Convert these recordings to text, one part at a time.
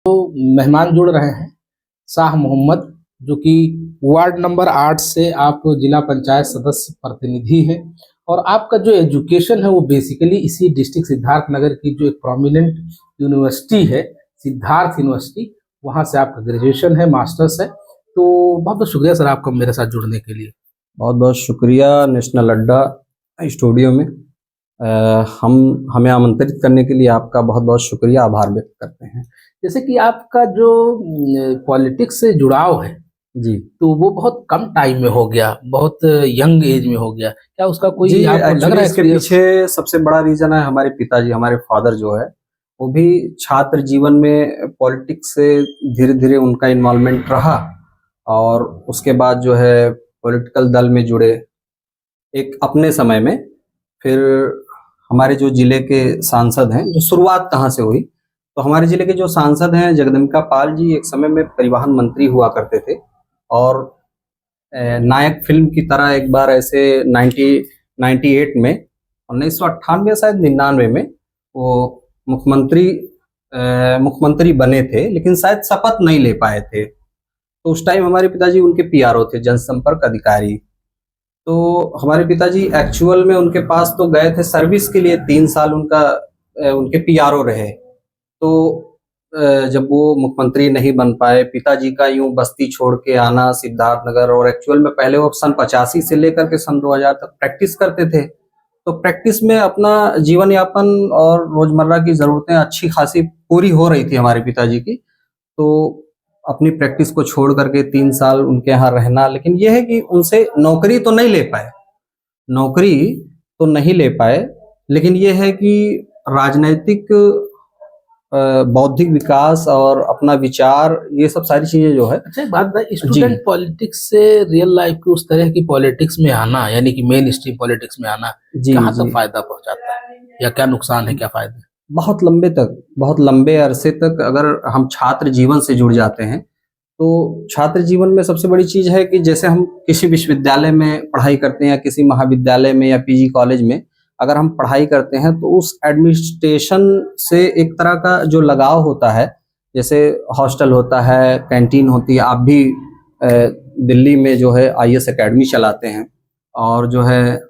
मेहमान जुड़ रहे हैं शाह मोहम्मद, जो कि वार्ड नंबर 8 से आप जिला पंचायत सदस्य प्रतिनिधि हैं। और आपका जो एजुकेशन है वो बेसिकली इसी डिस्ट्रिक्ट सिद्धार्थनगर की जो एक प्रोमिनेंट यूनिवर्सिटी है, सिद्धार्थ यूनिवर्सिटी, वहाँ से आपका ग्रेजुएशन है, मास्टर्स है। तो बहुत बहुत शुक्रिया सर आपका मेरे साथ जुड़ने के लिए। बहुत बहुत शुक्रिया नेशनल अड्डा स्टूडियो में हमें आमंत्रित करने के लिए आपका बहुत बहुत शुक्रिया, आभार व्यक्त करते हैं। जैसे कि आपका जो पॉलिटिक्स से जुड़ाव है जी, तो वो बहुत कम टाइम में हो गया, बहुत यंग एज में हो गया, क्या उसका कोई आपको लग रहा है? इसके पीछे सबसे बड़ा रीजन है हमारे पिताजी, हमारे फादर जो है वो भी छात्र जीवन में पॉलिटिक्स से धीरे धीरे उनका इन्वॉल्वमेंट रहा और उसके बाद जो है पॉलिटिकल दल में जुड़े एक अपने समय में। फिर हमारे जो जिले के सांसद हैं, जो शुरुआत कहाँ से हुई, तो हमारे जिले के जो सांसद हैं जगदम्बिका पाल जी एक समय में परिवहन मंत्री हुआ करते थे और नायक फिल्म की तरह एक बार ऐसे 1998 में 1998 शायद 99 में वो मुख्यमंत्री बने थे, लेकिन शायद शपथ नहीं ले पाए थे। तो उस टाइम हमारे पिताजी उनके पीआरओ थे, जनसंपर्क अधिकारी। तो हमारे पिताजी एक्चुअल में उनके पास तो गए थे सर्विस के लिए, 3 साल उनके पीआरओ रहे। तो जब वो मुख्यमंत्री नहीं बन पाए, पिताजी का यूं बस्ती छोड़ के आना सिद्धार्थनगर, और एक्चुअल में पहले वो सन 85 से लेकर के सन 2000 तक प्रैक्टिस करते थे। तो प्रैक्टिस में अपना जीवन यापन और रोजमर्रा की जरूरतें अच्छी खासी पूरी हो रही थी हमारे पिताजी की। तो अपनी प्रैक्टिस को छोड़ करके 3 साल उनके यहाँ रहना, लेकिन यह है कि उनसे नौकरी तो नहीं ले पाए, लेकिन यह है कि राजनैतिक बौद्धिक विकास और अपना विचार, ये सब सारी चीजें जो है। अच्छा, एक बात है, स्टूडेंट पॉलिटिक्स से रियल लाइफ की उस तरह की पॉलिटिक्स में आना, यानी कि मेन स्ट्रीम पॉलिटिक्स में आना, कहाँ तक फायदा पहुंचाता है या क्या नुकसान है, क्या फायदे? बहुत लंबे अरसे तक अगर हम छात्र जीवन से जुड़ जाते हैं तो छात्र जीवन में सबसे बड़ी चीज है कि जैसे हम किसी विश्वविद्यालय में पढ़ाई करते हैं या किसी महाविद्यालय में या पीजी कॉलेज में अगर हम पढ़ाई करते हैं तो उस एडमिनिस्ट्रेशन से एक तरह का जो लगाव होता है, जैसे हॉस्टल होता है, कैंटीन होती है। आप भी दिल्ली में जो है आईएएस एकेडमी चलाते हैं और जो है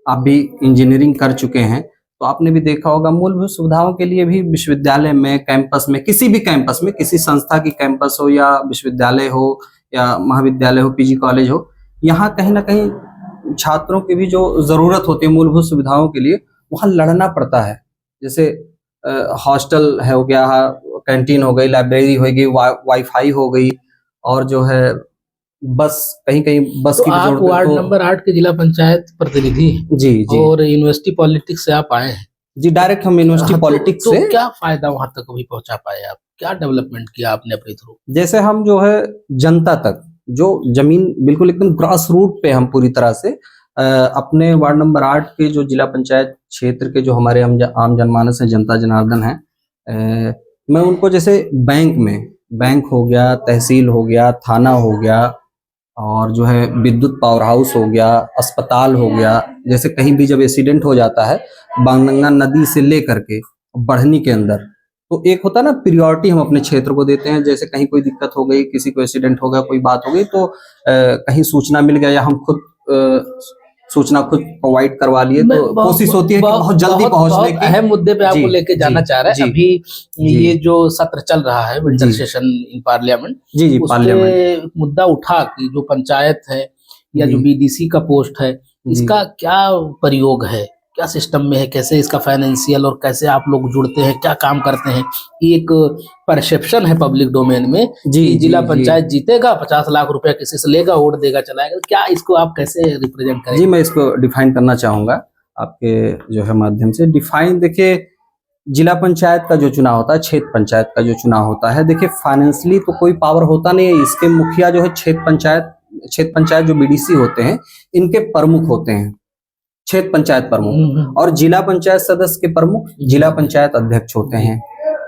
आप भी इंजीनियरिंग कर चुके हैं, तो आपने भी देखा होगा मूलभूत सुविधाओं के लिए भी विश्वविद्यालय में, कैंपस में, किसी भी कैंपस में, किसी संस्था की कैंपस हो या विश्वविद्यालय हो या महाविद्यालय हो, पीजी कॉलेज हो, यहाँ कहीं ना कहीं छात्रों की भी जो जरूरत होती है मूलभूत सुविधाओं के लिए, वहाँ लड़ना पड़ता है। जैसे हॉस्टल हो गया, कैंटीन हो गई, लाइब्रेरी हो गई, वाईफाई हो गई, और जो है बस कहीं कहीं बस की आप वार्ड नंबर 8 के जिला पंचायत प्रतिनिधि हैं। जी जी, और यूनिवर्सिटी पॉलिटिक्स से आप आए हैं। जी, डायरेक्ट हम यूनिवर्सिटी पॉलिटिक्स से। क्या फायदा वहां तक अभी पहुंचा पाए आप? क्या डेवलपमेंट किया आपने अपने थ्रू? जैसे हम जो है जनता तक, जो जमीन बिल्कुल एकदम ग्रास रूट पे, हम पूरी तरह से अपने वार्ड नंबर 8 के जो जिला पंचायत क्षेत्र के जो हमारे आम जनमानस है, जनता जनार्दन है, मैं उनको जैसे बैंक हो गया, तहसील हो गया, थाना हो गया, और जो है विद्युत पावर हाउस हो गया, अस्पताल हो गया, जैसे कहीं भी जब एक्सीडेंट हो जाता है बांगगंगा नदी से लेकर के बढ़नी के अंदर, तो एक होता है ना प्रियोरिटी हम अपने क्षेत्र को देते हैं। जैसे कहीं कोई दिक्कत हो गई, किसी को एक्सीडेंट हो गया, कोई बात हो गई, तो कहीं सूचना मिल गया या हम खुद सूचना खुद प्रोवाइड करवा लिए, तो कोशिश होती है कि बहुत जल्दी पहुंचने की। अहम मुद्दे पे आपको लेके जाना चाह रहे हैं अभी। ये जो सत्र चल रहा है विंटर सेशन इन पार्लियामेंट, जी पार्लियामेंट, मुद्दा उठा कि जो पंचायत है या जो बीडीसी का पोस्ट है, इसका क्या प्रयोग है, क्या सिस्टम में है, कैसे इसका फाइनेंशियल और कैसे आप लोग जुड़ते हैं, क्या काम करते हैं? एक परसेप्शन है पब्लिक डोमेन में जी, जिला पंचायत जीतेगा, 50 लाख रुपया किसी से लेगा, वोट देगा, चलाएगा। क्या इसको आप कैसे रिप्रेजेंट करेंगे? जी, मैं इसको डिफाइन करना चाहूंगा आपके जो है माध्यम से। डिफाइन देखिए, जिला पंचायत का जो चुनाव होता है, क्षेत्र पंचायत का जो चुनाव होता है, देखिए फाइनेंशियली तो कोई पावर होता नहीं है। इसके मुखिया जो है क्षेत्र पंचायत जो बीडीसी होते हैं, इनके प्रमुख होते हैं क्षेत्र पंचायत प्रमुख, और जिला पंचायत सदस्य के प्रमुख जिला पंचायत अध्यक्ष होते हैं।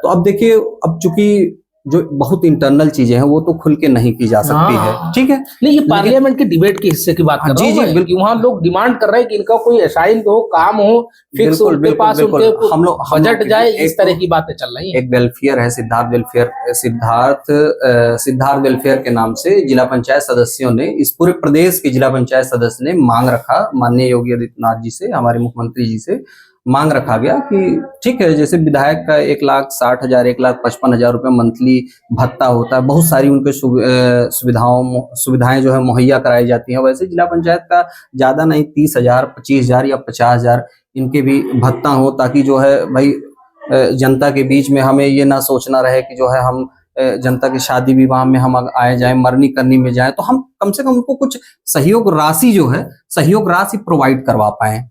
तो अब देखिए, अब चूंकि जो बहुत इंटरनल चीजें हैं वो तो खुल के नहीं की जा सकती है, हाँ। ठीक है। नहीं, ये पार्लियामेंट के डिबेट के हिस्से की बात कर रहा जी हूँ जी मैं, कि बिल्कुल वहाँ लोग डिमांड कर रहे हैं कि इनका कोई असाइन हो, काम हो, फिक्स बिल्कुल उनके बिल्कुल पास, बिल्कुल। उनके हम लोग बजट जाए, इस एक तरह की बातें चल रही हैं। एक वेलफेयर है, सिद्धार्थ वेलफेयर के नाम से जिला पंचायत सदस्यों ने, इस पूरे प्रदेश के जिला पंचायत सदस्य ने मांग रखा माननीय योगी आदित्यनाथ जी से, हमारे मुख्यमंत्री जी से मांग रखा गया कि ठीक है, जैसे विधायक का 1,60,000 1,55,000 रुपये मंथली भत्ता होता है, बहुत सारी उनके सुविधाएं जो है मुहैया कराई जाती हैं, वैसे जिला पंचायत का ज्यादा नहीं 30,000 25,000 या 50,000 इनके भी भत्ता हो, ताकि जो है भाई जनता के बीच में हमें ये ना सोचना रहे कि जो है हम जनता की शादी विवाह में हम आए जाए, मरनी करनी में जाए, तो हम कम से कम उनको कुछ सहयोग राशि जो है, सहयोग राशि प्रोवाइड करवा पाए।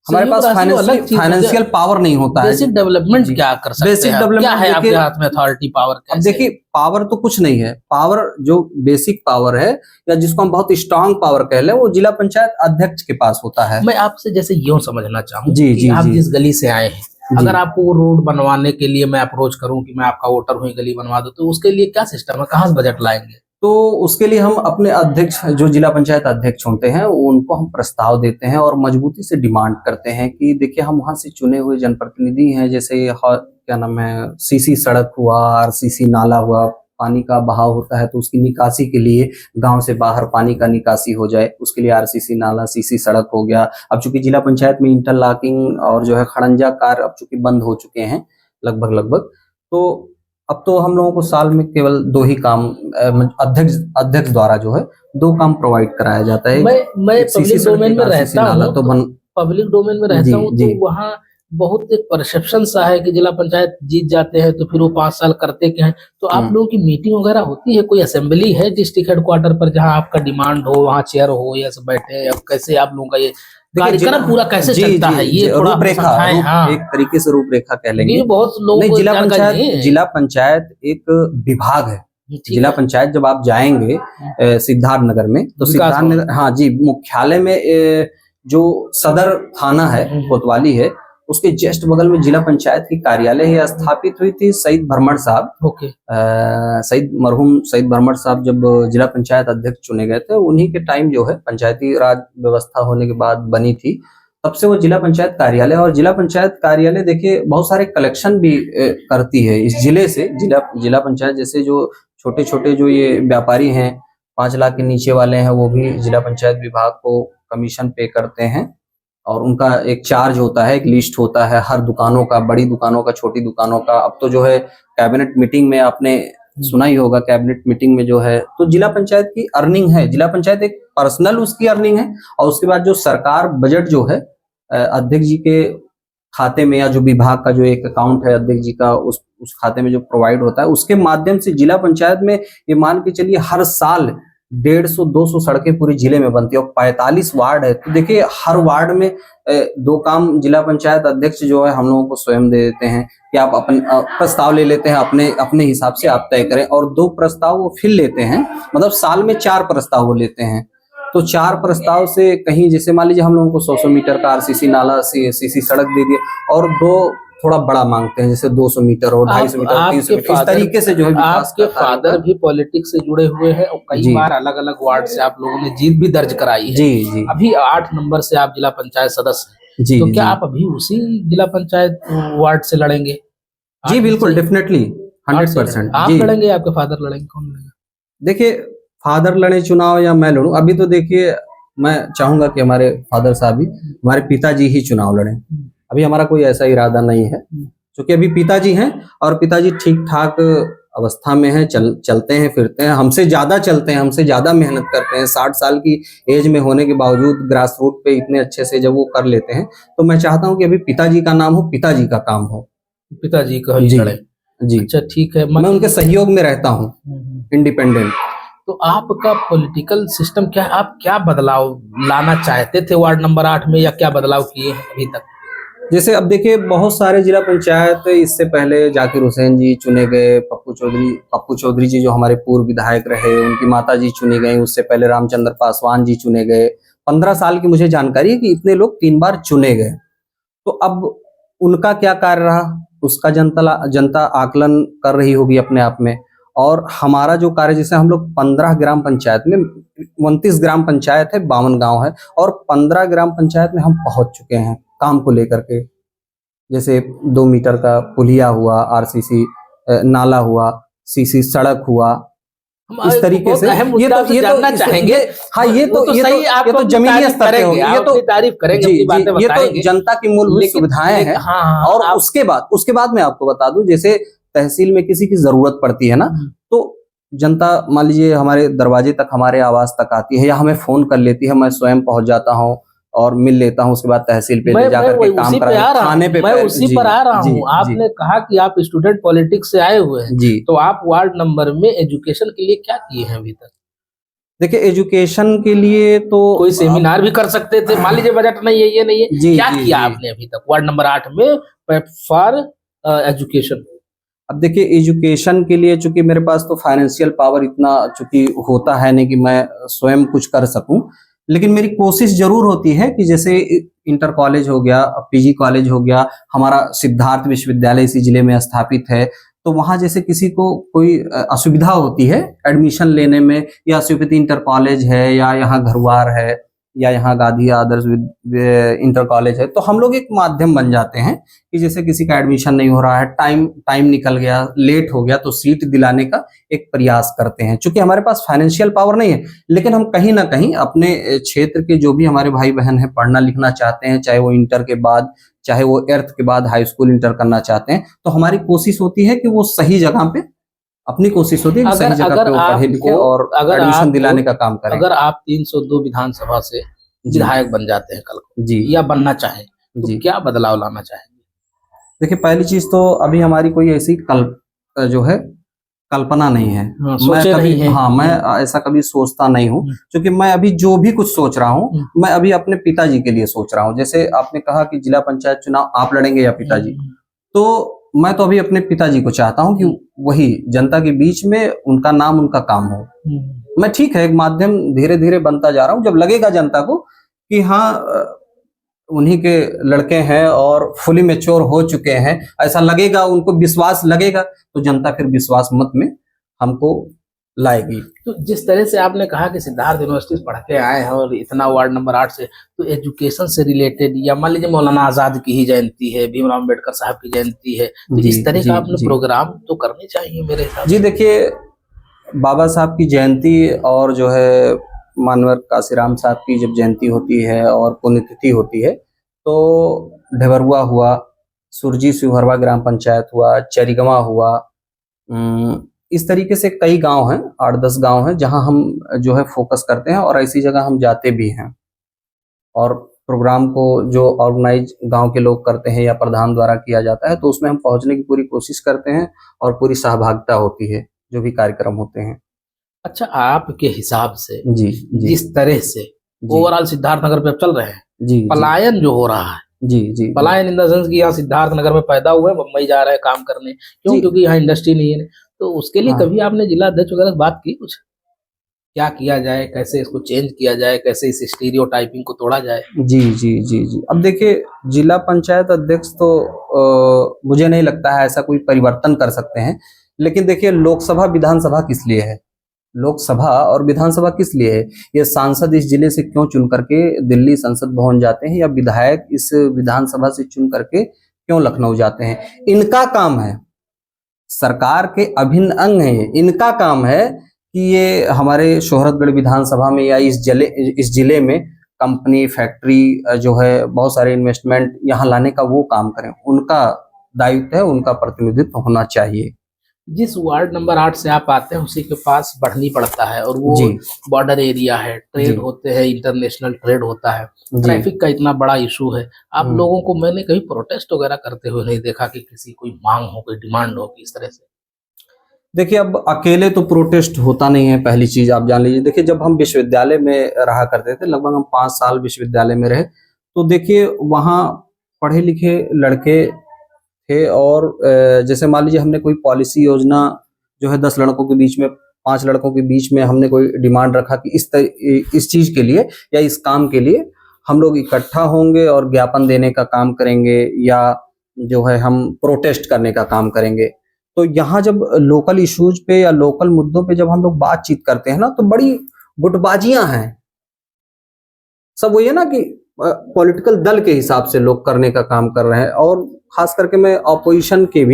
हमारे पास फाइनेंशियल पावर नहीं होता है। बेसिक डेवलपमेंट क्या कर सकते बेसिक हैं? डेवलपमेंट क्या है आपके हाथ में अथॉरिटी पावर? अब देखिए, पावर तो कुछ नहीं है, पावर जो बेसिक पावर है या जिसको हम बहुत स्ट्रांग पावर कह लें, वो जिला पंचायत अध्यक्ष के पास होता है। मैं आपसे जैसे यूं समझना चाहूँ जी कि जी आप जी जिस गली से आए हैं, अगर आपको वो रोड बनवाने के लिए मैं अप्रोच करूं कि मैं आपका वोटर हूँ, गली बनवा दो, तो उसके लिए क्या सिस्टम है? कहाँ से बजट लाएंगे? तो उसके लिए हम अपने अध्यक्ष, जो जिला पंचायत अध्यक्ष होते हैं, उनको हम प्रस्ताव देते हैं और मजबूती से डिमांड करते हैं कि देखिए, हम वहां से चुने हुए जनप्रतिनिधि हैं, जैसे क्या नाम है, सीसी सड़क हुआ, आरसीसी नाला हुआ, पानी का बहाव होता है तो उसकी निकासी के लिए गांव से बाहर पानी का निकासी हो जाए, उसके लिए आरसीसी नाला, सीसी सड़क हो गया। अब चूंकि जिला पंचायत में इंटरलॉकिंग और जो है खड़ंजा कार्य अब चूंकि बंद हो चुके हैं लगभग, तो अब तो हम लोगों को साल में केवल 2 ही काम अध्यक्ष द्वारा जो है 2 काम प्रोवाइड कराया जाता है। मैं पब्लिक डोमेन में रहता हूँ, तो पब्लिक डोमेन में रहता हूँ, तो वहाँ बहुत एक परसेप्शन सा है कि जिला पंचायत जीत जाते हैं तो फिर वो 5 साल करते क्या है। तो आप लोगों की मीटिंग वगैरह होती है? कोई असेंबली है डिस्ट्रिक्ट हेडक्वार्टर पर जहाँ आपका डिमांड हो, वहाँ चेयर हो या सब बैठे, या कैसे आप लोगों का ये कार्यक्रम पूरा कैसे चलता है? ये थोड़ा रूपरेखा, हाँ, एक तरीके से रूपरेखा कह लेंगे। बहुत लोग जिला पंचायत एक विभाग है। जिला पंचायत जब आप जाएंगे सिद्धार्थ नगर में, तो सिद्धार्थ नगर, हाँ जी, मुख्यालय में जो सदर थाना है कोतवाली है, उसके जस्ट बगल में जिला पंचायत की कार्यालय है। स्थापित हुई थी शहीद भरमड़ साहब, मरहूम शहीद भरमड़ साहब जब जिला पंचायत अध्यक्ष चुने गए थे, उन्हीं के टाइम जो है पंचायती राज व्यवस्था होने के बाद बनी थी, तब से वो जिला पंचायत कार्यालय। और जिला पंचायत कार्यालय देखिए बहुत सारे कलेक्शन भी करती है इस जिले से। जिला पंचायत जैसे जो छोटे छोटे जो ये व्यापारी हैं, 5 लाख के नीचे वाले हैं, वो भी जिला पंचायत विभाग को कमीशन पे करते हैं, और उनका एक चार्ज होता है, एक लिस्ट होता है हर दुकानों का, बड़ी दुकानों का, छोटी दुकानों का। अब तो जो है कैबिनेट मीटिंग में आपने सुना ही होगा, कैबिनेट मीटिंग में जो है, तो जिला पंचायत की अर्निंग है, जिला पंचायत एक पर्सनल उसकी अर्निंग है, और उसके बाद जो सरकार बजट जो है अध्यक्ष जी के खाते में, या जो विभाग का जो एक अकाउंट है अध्यक्ष जी का, उस खाते में जो प्रोवाइड होता है, उसके माध्यम से जिला पंचायत में ये मान के चलिए हर साल 150-200 सड़कें पूरे जिले में बनती है, और 45 वार्ड है। तो देखिए हर वार्ड में 2 काम जिला पंचायत अध्यक्ष जो है हम लोगों को स्वयं दे देते हैं कि आप अपने प्रस्ताव ले लेते हैं, अपने हिसाब से आप तय करें, और 2 प्रस्ताव वो फिर लेते हैं, मतलब साल में 4 प्रस्ताव वो लेते हैं। तो 4 प्रस्ताव से कहीं, जैसे मान लीजिए हम लोगों को 100 मीटर का आरसीसी नाला, सीसी सड़क दे दिए, और 2 थोड़ा बड़ा मांगते हैं, जैसे 200 मीटर और 250 मीटर, 300 मीटर, इस तरीके से जो है। आपके फादर भी पॉलिटिक्स से जुड़े हुए हैं, और कई बार अलग अलग वार्ड से आप लोगों ने जीत भी दर्ज कराई है। जी। अभी 8 नंबर से आप जिला पंचायत सदस्य हैं, तो क्या आप अभी उसी जिला पंचायत वार्ड से लड़ेंगे? जी बिल्कुल, डेफिनेटली 100%। आप लड़ेंगे, आपके फादर लड़ेंगे, कौन लड़ेगा? देखिए, फादर लड़े चुनाव या मैं लड़ूं, अभी तो देखिए मैं चाहूंगा कि हमारे फादर साहब ही, हमारे पिताजी ही चुनाव लड़ें। अभी हमारा कोई ऐसा इरादा नहीं है, क्योंकि अभी पिताजी हैं, और पिताजी ठीक ठाक अवस्था में हैं, चलते हैं फिरते हैं, हमसे ज्यादा चलते हैं, हमसे ज्यादा मेहनत करते हैं। 60 साल की एज में होने के बावजूद ग्रास रूट पे इतने अच्छे से जब वो कर लेते हैं, तो मैं चाहता हूं कि अभी पिताजी का नाम हो, पिताजी का काम हो, पिताजी का ही लड़े। जी अच्छा, ठीक है, मैं उनके सहयोग में रहता हूँ, इंडिपेंडेंट। तो आपका पॉलिटिकल सिस्टम क्या है? आप क्या बदलाव लाना चाहते थे वार्ड नंबर 8 में, या क्या बदलाव किए हैं अभी तक? जैसे अब देखिए, बहुत सारे जिला पंचायत, इससे पहले जाकिर हुसैन जी चुने गए, पप्पू चौधरी जी जो हमारे पूर्व विधायक रहे, उनकी माता जी चुनी गई, उससे पहले रामचंद्र पासवान जी चुने गए। 15 साल की मुझे जानकारी है कि इतने लोग 3 बार चुने गए। तो अब उनका क्या कार्य रहा, उसका जनता आकलन कर रही होगी अपने आप में। और हमारा जो कार्य, जैसे हम लोग 15 ग्राम पंचायत में, 29 ग्राम पंचायत है, 52 गांव है, और 15 ग्राम पंचायत में हम पहुंच चुके हैं काम को लेकर के। जैसे 2 मीटर का पुलिया हुआ, आरसीसी नाला हुआ, सीसी सड़क हुआ, इस तरीके से ये जानना चाहेंगे। हाँ, ये तो जमीनी स्तर पे होगी, ये तो तारीफ करेंगे, जी, ये तो जनता की मूलभूत सुविधाएं हैं। हाँ, और उसके बाद मैं आपको बता दूं, जैसे तहसील में किसी की जरूरत पड़ती है ना, तो जनता मान लीजिए हमारे दरवाजे तक, हमारे आवास तक आती है, या हमें फोन कर लेती है, मैं स्वयं पहुंच जाता हूँ और मिल लेता हूँ, उसके बाद तहसील पे ले जाकर के काम करा, थाने पे। मैं उसी पर आ रहा हूँ। आपने कहा कि आप स्टूडेंट पॉलिटिक्स से आए हुए हैं जी, तो आप वार्ड नंबर में एजुकेशन के लिए क्या किए हैं अभी तक? देखिए, एजुकेशन के लिए तो कोई सेमिनार भी कर सकते थे, मान लीजिए बजट नहीं है, ये नहीं है, क्या किया आपने अभी तक वार्ड नंबर 8 में फॉर एजुकेशन? अब देखिए, एजुकेशन के लिए चूंकि मेरे पास तो फाइनेंशियल पावर इतना चूंकि होता है नहीं कि मैं स्वयं कुछ कर सकूं, लेकिन मेरी कोशिश जरूर होती है कि जैसे इंटर कॉलेज हो गया, पीजी कॉलेज हो गया, हमारा सिद्धार्थ विश्वविद्यालय इसी जिले में स्थापित है, तो वहां जैसे किसी को कोई असुविधा होती है एडमिशन लेने में, या शिवपति इंटर कॉलेज है, या यहाँ घरवार है, या यहाँ गांधी आदर्श इंटर कॉलेज है, तो हम लोग एक माध्यम बन जाते हैं कि जैसे किसी का एडमिशन नहीं हो रहा है, टाइम निकल गया, लेट हो गया, तो सीट दिलाने का एक प्रयास करते हैं। चूंकि हमारे पास फाइनेंशियल पावर नहीं है, लेकिन हम कहीं ना कहीं अपने क्षेत्र के जो भी हमारे भाई बहन हैं, पढ़ना लिखना चाहते हैं, चाहे वो इंटर के बाद, चाहे वो 8th के बाद हाई स्कूल इंटर करना चाहते हैं, तो हमारी कोशिश होती है कि वो सही जगह पे, अपनी कोशिश होती है कि सही जगह पे वो पढ़े लिखे और एडमिशन दिलाने का काम करें। अगर आप 302 विधानसभा से विधायक बन जाते हैं कल को जी, या बनना चाहें, तो क्या बदलाव लाना चाहेंगे? देखिए, पहली चीज तो अभी हमारी कोई ऐसी कल्पना नहीं है। मैं कभी मैं ऐसा कभी सोचता नहीं हूँ, क्योंकि मैं अभी जो भी कुछ सोच रहा हूँ, मैं अभी अपने पिताजी के लिए सोच रहा हूँ। जैसे आपने कहा कि जिला पंचायत चुनाव आप लड़ेंगे या पिताजी, तो मैं तो अभी अपने पिताजी को चाहता हूँ कि वही जनता के बीच में उनका नाम, उनका काम हो। मैं ठीक है, एक माध्यम धीरे धीरे बनता जा रहा हूँ। जब लगेगा जनता को कि हाँ उन्हीं के लड़के हैं और फुली मैच्योर हो चुके हैं, ऐसा लगेगा, उनको विश्वास लगेगा, तो जनता फिर विश्वास मत में हमको लाएगी। तो जिस तरह से आपने कहा कि सिद्धार्थ यूनिवर्सिटी से पढ़ के आए हैं और इतना वार्ड नंबर 8 से, तो एजुकेशन से रिलेटेड, या मान लीजिए मौलाना आजाद की ही जयंती है, भीमराव अम्बेडकर साहब की जयंती है, तो इस तरह का आपने प्रोग्राम तो करने चाहिए मेरे हिसाब से। जी देखिए, बाबा साहब की जयंती और जो है मानवर काशीराम साहब की जब जयंती होती है और पुण्यतिथि होती है, तो ढेबरुआ हुआ, सुरजी सिवहरवा ग्राम पंचायत हुआ, चरिगवा हुआ, इस तरीके से कई गांव हैं, 8-10 गांव हैं जहां हम जो है फोकस करते हैं, और ऐसी जगह हम जाते भी हैं। और प्रोग्राम को जो ऑर्गेनाइज गांव के लोग करते हैं या प्रधान द्वारा किया जाता है, तो उसमें हम पहुंचने की पूरी कोशिश करते हैं और पूरी सहभागिता होती है जो भी कार्यक्रम होते हैं। अच्छा, आपके हिसाब से जी, जिस तरह से ओवरऑल सिद्धार्थनगर पे चल रहे हैं, जी, पलायन जो हो रहा है, जी, पलायन इन द सेंस कि यहाँ सिद्धार्थनगर में पैदा हुए, मुंबई जा रहे हैं काम करने, क्यों? क्योंकि यहाँ इंडस्ट्री नहीं है। तो उसके लिए कभी आपने जिला अध्यक्ष वगैरह बात की, कुछ क्या किया जाए, कैसे इसको चेंज किया जाए, कैसे इस स्टीरियोटाइपिंग को तोड़ा जाए? जी। अब देखिए, जिला पंचायत अध्यक्ष तो मुझे नहीं लगता है ऐसा कोई परिवर्तन कर सकते हैं। लेकिन देखिए, लोकसभा विधानसभा किस लिए है? लोकसभा और विधानसभा किस लिए है? ये सांसद इस जिले से क्यों चुन करके दिल्ली संसद भवन जाते हैं, या विधायक इस विधानसभा से चुन करके क्यों लखनऊ जाते हैं? इनका काम है, सरकार के अभिन्न अंग है, इनका काम है कि ये हमारे शोहरतगढ़ विधानसभा में या इस जिले में कंपनी, फैक्ट्री जो है, बहुत सारे इन्वेस्टमेंट यहाँ लाने का वो काम करें। उनका दायित्व है, उनका प्रतिनिधित्व होना चाहिए। जिस वार्ड नंबर 8 से आप आते हैं उसी के पास बढ़नी पड़ता है, और वो बॉर्डर एरिया है, ट्रेड होते हैं, इंटरनेशनल ट्रेड होता है, ट्रैफिक का इतना बड़ा इशू है। आप लोगों को मैंने कहीं प्रोटेस्ट वगैरह करते हुए नहीं देखा कि किसी कोई मांग हो, कोई डिमांड हो कि इस तरह से? देखिए, अब अकेले तो प्रोटेस्ट होता नहीं है, पहली चीज आप जान लीजिए। देखिए, जब हम विश्वविद्यालय में रहा करते थे, लगभग हम 5 साल विश्वविद्यालय में रहे, तो देखिए वहाँ पढ़े लिखे लड़के थे, और जैसे मान लीजिए हमने कोई पॉलिसी योजना जो है 10 लड़कों के बीच में, 5 लड़कों के बीच में हमने कोई डिमांड रखा कि इस चीज के लिए या इस काम के लिए हम लोग इकट्ठा होंगे और ज्ञापन देने का काम करेंगे, या जो है हम प्रोटेस्ट करने का काम करेंगे। तो यहाँ जब लोकल इश्यूज पे या लोकल मुद्दों पे जब हम लोग बातचीत करते हैं ना, तो बड़ी गुटबाजियां हैं। सब वही है ना कि पॉलिटिकल दल के हिसाब से लोग करने का काम कर रहे हैं। और खास करके मैं अपोजिशन के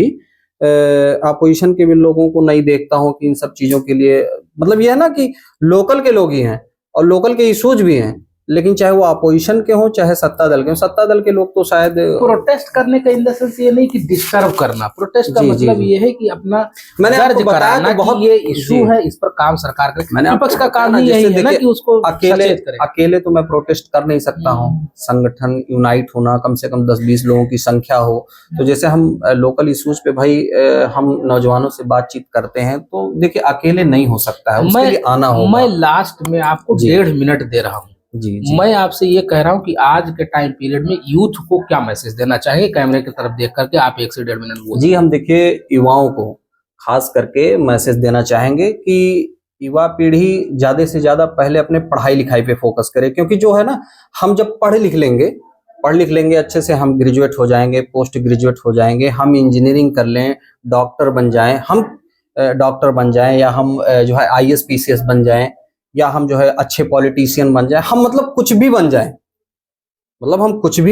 भी लोगों को नहीं देखता हूं कि इन सब चीजों के लिए, मतलब ये है ना कि लोकल के लोग ही हैं और लोकल के इश्यूज भी हैं, लेकिन चाहे वो अपोजिशन के हों चाहे सत्ता दल के हों, सत्ता दल के लोग तो शायद प्रोटेस्ट करने का इन द सेंस ये नहीं कि डिस्टर्ब करना, प्रोटेस्ट का जी, मतलब जी। ये है कि अपना मैंने दर्ज आपको बताया कराना तो बहुत कि ये इशू है, इस पर काम सरकार करे। मैंने विपक्ष का आपको काम बताया ही ना, यही जैसे है ना देखिए, कि उसको सचेत करे। अकेले तो मैं प्रोटेस्ट कर नहीं सकता हूँ। संगठन यूनाइट होना, कम से कम 10-20 लोगों की संख्या हो। तो जैसे हम लोकल इश्यूज पे भाई हम नौजवानों से बातचीत करते हैं, तो देखिए अकेले नहीं हो सकता है, उसके लिए आना होगा। मैं लास्ट में आपको जी। 1.5 मिनट दे रहा हूँ। जी जी मैं आपसे ये कह रहा हूँ कि आज के टाइम पीरियड में यूथ को क्या मैसेज देना चाहिए, कैमरे की तरफ देख करके आप 1 से 1.5 मिनट बोलिए। जी, हम देखिए युवाओं को खास करके मैसेज देना चाहेंगे कि युवा पीढ़ी ज्यादा से ज्यादा पहले अपने पढ़ाई लिखाई पे फोकस करे। क्योंकि जो है ना, हम जब पढ़ लिख लेंगे अच्छे से, हम ग्रेजुएट हो जाएंगे, पोस्ट ग्रेजुएट हो जाएंगे, हम इंजीनियरिंग कर लें, डॉक्टर बन जाएं, या हम जो है IAS PCS बन जाएं, या हम जो है अच्छे पॉलिटिशियन बन जाएं, हम मतलब कुछ भी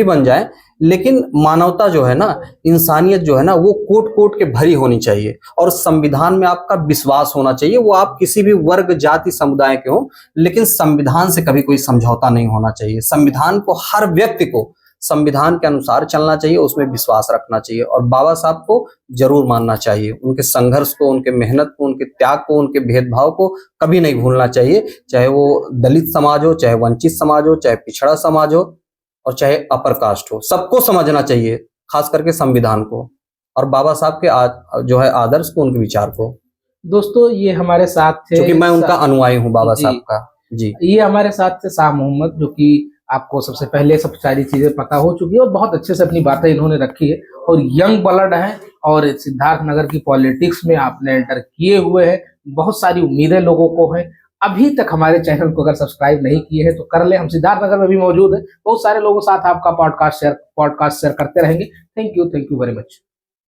बन जाएं, लेकिन मानवता जो है ना, इंसानियत जो है ना, वो कोट के भरी होनी चाहिए। और संविधान में आपका विश्वास होना चाहिए। वो आप किसी भी वर्ग, जाति, समुदाय के हो, लेकिन संविधान से कभी कोई समझौता नहीं होना चाहिए। संविधान को, हर व्यक्ति को संविधान के अनुसार चलना चाहिए, उसमें विश्वास रखना चाहिए। और बाबा साहब को जरूर मानना चाहिए। उनके संघर्ष को, उनके मेहनत को, उनके त्याग को, उनके भेदभाव को कभी नहीं भूलना चाहिए। चाहे वो दलित समाज हो, चाहे वंचित समाज हो, चाहे पिछड़ा समाज हो, और चाहे अपर कास्ट हो, सबको समझना चाहिए, खास करके संविधान को और बाबा साहब के जो है आदर्श को, उनके विचार को। दोस्तों, ये हमारे साथ थे, क्योंकि मैं उनका अनुयायी हूँ बाबा साहब का। जी, ये हमारे साथ थे शाह मोहम्मद, जो कि आपको सबसे पहले सब सारी चीजें पता हो चुकी है और बहुत अच्छे से अपनी बातें इन्होंने रखी है। और यंग ब्लड है और सिद्धार्थ नगर की पॉलिटिक्स में आपने एंटर किए हुए हैं। बहुत सारी उम्मीदें लोगों को हैं। अभी तक हमारे चैनल को अगर सब्सक्राइब नहीं किए हैं तो कर ले। हम सिद्धार्थ नगर में भी मौजूद है। बहुत सारे लोगों के साथ आपका पॉडकास्ट शेयर करते रहेंगे। Thank you very much.